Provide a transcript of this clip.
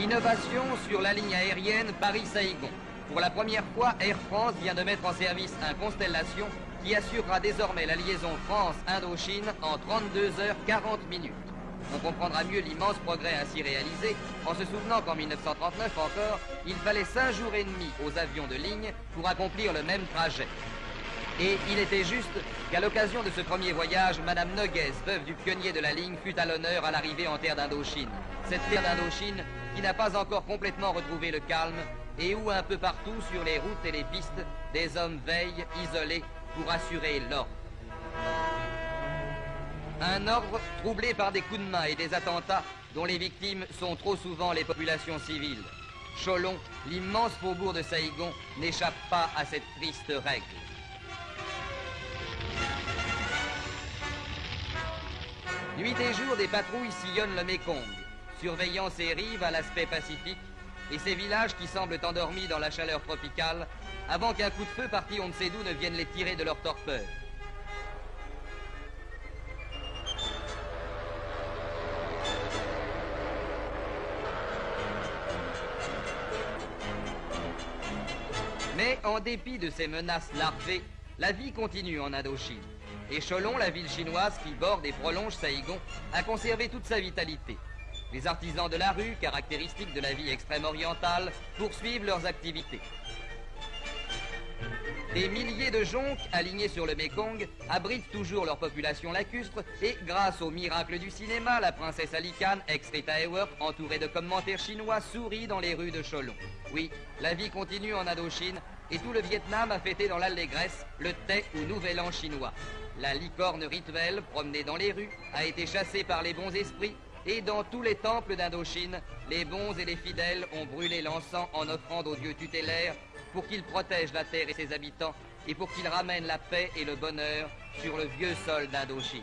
Innovation sur la ligne aérienne Paris-Saïgon. Pour la première fois, Air France vient de mettre en service un Constellation qui assurera désormais la liaison France-Indochine en 32h40. On comprendra mieux l'immense progrès ainsi réalisé en se souvenant qu'en 1939 encore, il fallait 5 jours et demi aux avions de ligne pour accomplir le même trajet. Et il était juste qu'à l'occasion de ce premier voyage, Madame Noguès, veuve du pionnier de la ligne, fut à l'honneur à l'arrivée en terre d'Indochine. Cette terre d'Indochine qui n'a pas encore complètement retrouvé le calme et où un peu partout sur les routes et les pistes, des hommes veillent, isolés, pour assurer l'ordre. Un ordre troublé par des coups de main et des attentats dont les victimes sont trop souvent les populations civiles. Cholon, l'immense faubourg de Saïgon, n'échappe pas à cette triste règle. Nuit et jour, des patrouilles sillonnent le Mékong, surveillant ses rives à l'aspect pacifique et ces villages qui semblent endormis dans la chaleur tropicale avant qu'un coup de feu parti on ne sait d'où ne vienne les tirer de leur torpeur. Mais en dépit de ces menaces larvées, la vie continue en Indochine. Et Cholon, la ville chinoise qui borde et prolonge Saïgon, a conservé toute sa vitalité. Les artisans de la rue, caractéristiques de la vie extrême-orientale, poursuivent leurs activités. Des milliers de jonques alignés sur le Mékong abritent toujours leur population lacustre et, grâce au miracle du cinéma, la princesse Alicane, ex-Rita Hayworth, entourée de commentaires chinois, sourit dans les rues de Cholon. Oui, la vie continue en Indochine et tout le Vietnam a fêté dans l'allégresse le thé ou nouvel an chinois. La licorne rituelle, promenée dans les rues, a été chassée par les bons esprits et dans tous les temples d'Indochine, les bons et les fidèles ont brûlé l'encens en offrande aux dieux tutélaires pour qu'ils protègent la terre et ses habitants et pour qu'ils ramènent la paix et le bonheur sur le vieux sol d'Indochine.